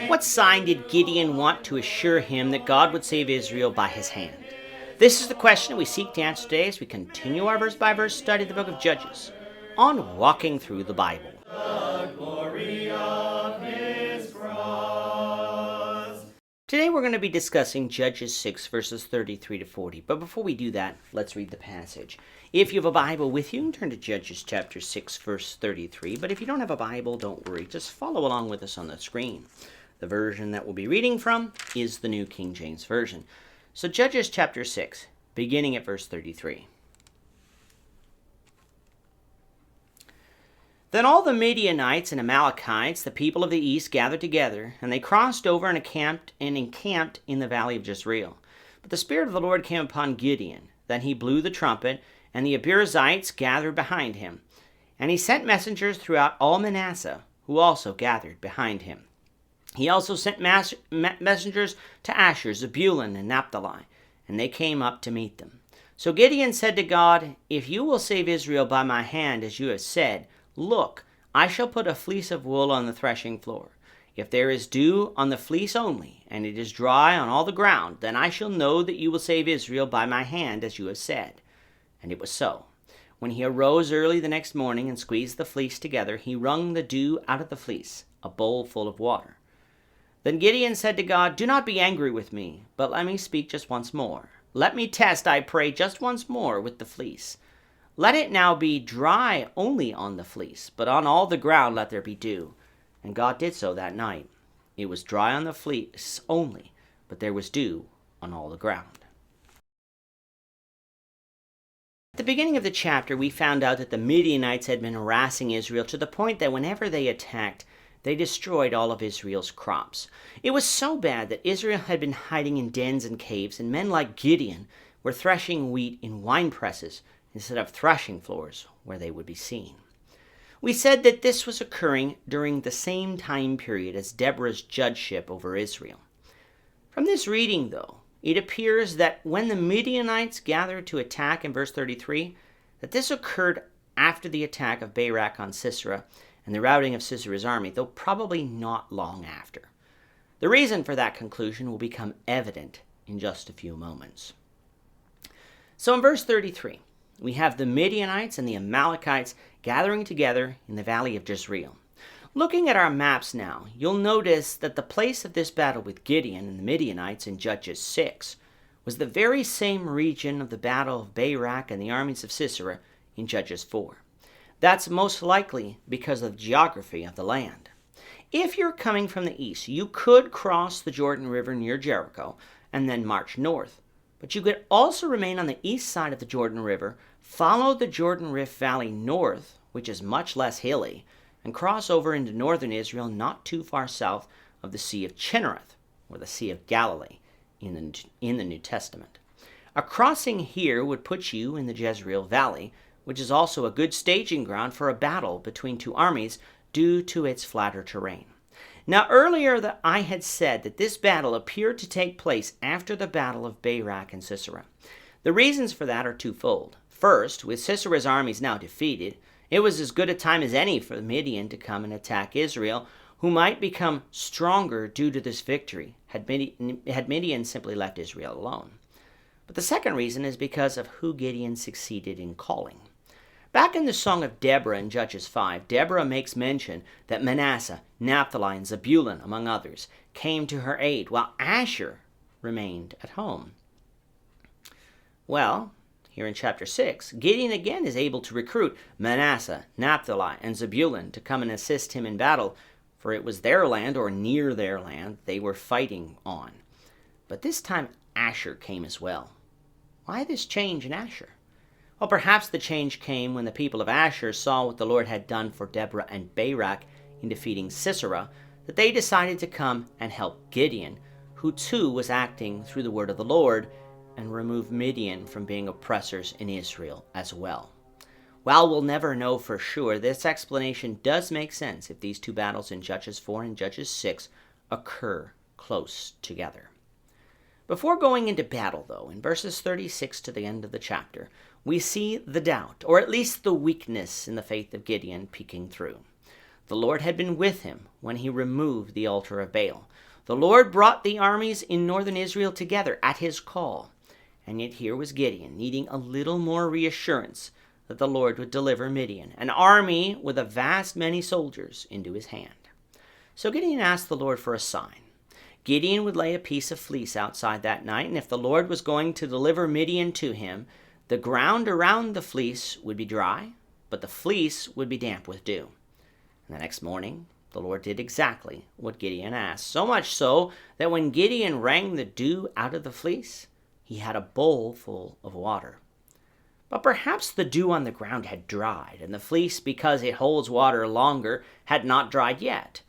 What sign did Gideon want to assure him that God would save Israel by his hand? This is the question we seek to answer today as we continue our verse-by-verse study of the book of Judges on Walking Through the Bible. The glory of his cross. Today we're going to be discussing Judges 6 verses 33 to 40. But before we do that, let's read the passage. If you have a Bible with you, turn to Judges chapter 6 verse 33. But if you don't have a Bible, don't worry. Just follow along with us on the screen. The version that we'll be reading from is the New King James Version. So Judges chapter 6, beginning at verse 33. Then all the Midianites and Amalekites, the people of the east, gathered together, and they crossed over and encamped in the valley of Jezreel. But the Spirit of the Lord came upon Gideon. Then he blew the trumpet, and the Abiezrites gathered behind him. And he sent messengers throughout all Manasseh, who also gathered behind him. He also sent messengers to Asher, Zebulun, and Naphtali, and they came up to meet them. So Gideon said to God, "If you will save Israel by my hand, as you have said, look, I shall put a fleece of wool on the threshing floor. If there is dew on the fleece only, and it is dry on all the ground, then I shall know that you will save Israel by my hand, as you have said." And it was so. When he arose early the next morning and squeezed the fleece together, he wrung the dew out of the fleece, a bowl full of water. Then Gideon said to God, "Do not be angry with me, but let me speak just once more. Let me test, I pray, just once more with the fleece. Let it now be dry only on the fleece, but on all the ground let there be dew." And God did so that night. It was dry on the fleece only, but there was dew on all the ground. At the beginning of the chapter, we found out that the Midianites had been harassing Israel to the point that whenever they attacked, they destroyed all of Israel's crops. It was so bad that Israel had been hiding in dens and caves, and men like Gideon were threshing wheat in wine presses instead of threshing floors where they would be seen. We said that this was occurring during the same time period as Deborah's judgeship over Israel. From this reading, though, it appears that when the Midianites gathered to attack in verse 33, that this occurred after the attack of Barak on Sisera and the routing of Sisera's army, though probably not long after. The reason for that conclusion will become evident in just a few moments. So in verse 33, we have the Midianites and the Amalekites gathering together in the valley of Jezreel. Looking at our maps now, you'll notice that the place of this battle with Gideon and the Midianites in Judges 6 was the very same region of the battle of Barak and the armies of Sisera in Judges 4. That's most likely because of the geography of the land. If you're coming from the east, you could cross the Jordan River near Jericho and then march north. But you could also remain on the east side of the Jordan River, follow the Jordan Rift Valley north, which is much less hilly, and cross over into northern Israel not too far south of the Sea of Chinnereth, or the Sea of Galilee, in the New Testament. A crossing here would put you in the Jezreel Valley, which is also a good staging ground for a battle between two armies due to its flatter terrain. Now earlier I had said that this battle appeared to take place after the battle of Barak and Sisera. The reasons for that are twofold. First, with Sisera's armies now defeated, it was as good a time as any for Midian to come and attack Israel, who might become stronger due to this victory had Midian simply left Israel alone. But the second reason is because of who Gideon succeeded in calling. Back in the Song of Deborah in Judges 5, Deborah makes mention that Manasseh, Naphtali, and Zebulun, among others, came to her aid, while Asher remained at home. Well, here in chapter 6, Gideon again is able to recruit Manasseh, Naphtali, and Zebulun to come and assist him in battle, for it was their land, or near their land, they were fighting on. But this time Asher came as well. Why this change in Asher? Well, perhaps the change came when the people of Asher saw what the Lord had done for Deborah and Barak in defeating Sisera, that they decided to come and help Gideon, who too was acting through the word of the Lord, and remove Midian from being oppressors in Israel as well. While we'll never know for sure, this explanation does make sense if these two battles in Judges 4 and Judges 6 occur close together. Before going into battle, though, in verses 36 to the end of the chapter, we see the doubt, or at least the weakness in the faith of Gideon peeking through. The Lord had been with him when he removed the altar of Baal. The Lord brought the armies in northern Israel together at his call. And yet here was Gideon needing a little more reassurance that the Lord would deliver Midian, an army with a vast many soldiers, into his hand. So Gideon asked the Lord for a sign. Gideon would lay a piece of fleece outside that night, and if the Lord was going to deliver Midian to him, the ground around the fleece would be dry, but the fleece would be damp with dew. And the next morning, the Lord did exactly what Gideon asked, so much so that when Gideon wrung the dew out of the fleece, he had a bowl full of water. But perhaps the dew on the ground had dried, and the fleece, because it holds water longer, had not dried yet.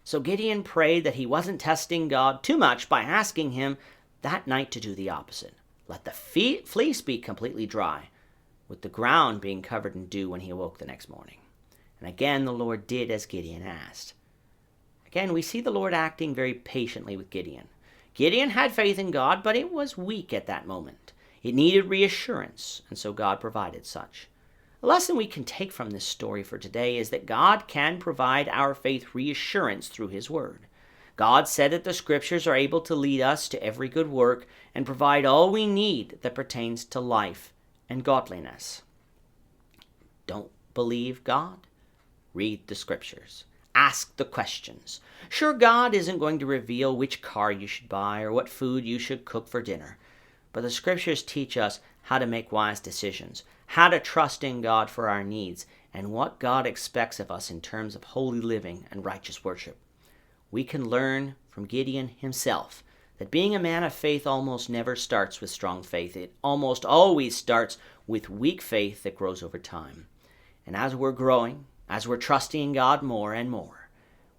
So Gideon prayed that he wasn't testing God too much by asking him that night to do the opposite. Let the fleece be completely dry, with the ground being covered in dew when he awoke the next morning. And again the Lord did as Gideon asked. Again, we see the Lord acting very patiently with Gideon. Gideon had faith in God, but it was weak at that moment. It needed reassurance, and so God provided such. A lesson we can take from this story for today is that God can provide our faith reassurance through his word. God said that the scriptures are able to lead us to every good work and provide all we need that pertains to life and godliness. Don't believe God? Read the scriptures. Ask the questions. Sure, God isn't going to reveal which car you should buy or what food you should cook for dinner. But the scriptures teach us how to make wise decisions, how to trust in God for our needs, and what God expects of us in terms of holy living and righteous worship. We can learn from Gideon himself that being a man of faith almost never starts with strong faith. It almost always starts with weak faith that grows over time. And as we're growing, as we're trusting in God more and more,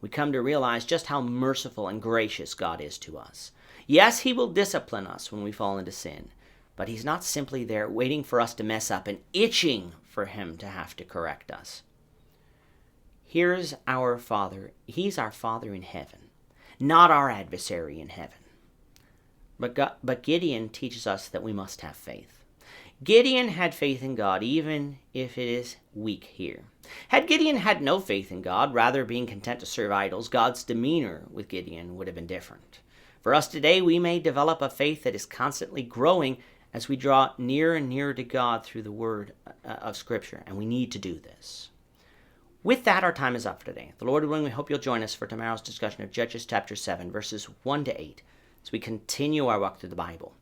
we come to realize just how merciful and gracious God is to us. Yes, he will discipline us when we fall into sin, but he's not simply there waiting for us to mess up and itching for him to have to correct us. Here's our Father. He's our Father in heaven, not our adversary in heaven. But Gideon teaches us that we must have faith. Gideon had faith in God, even if it is weak here. Had Gideon had no faith in God, rather being content to serve idols, God's demeanor with Gideon would have been different. For us today, we may develop a faith that is constantly growing as we draw nearer and nearer to God through the word of Scripture, and we need to do this. With that, our time is up for today. The Lord willing, we hope you'll join us for tomorrow's discussion of Judges chapter 7, verses 1 to 8, as we continue our walk through the Bible,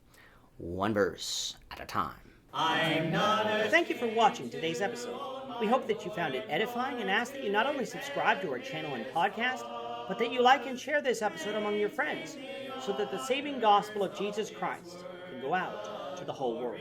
one verse at a time. Thank you for watching today's episode. We hope that you found it edifying and ask that you not only subscribe to our channel and podcast, but that you like and share this episode among your friends, so that the saving gospel of Jesus Christ can go out to the whole world.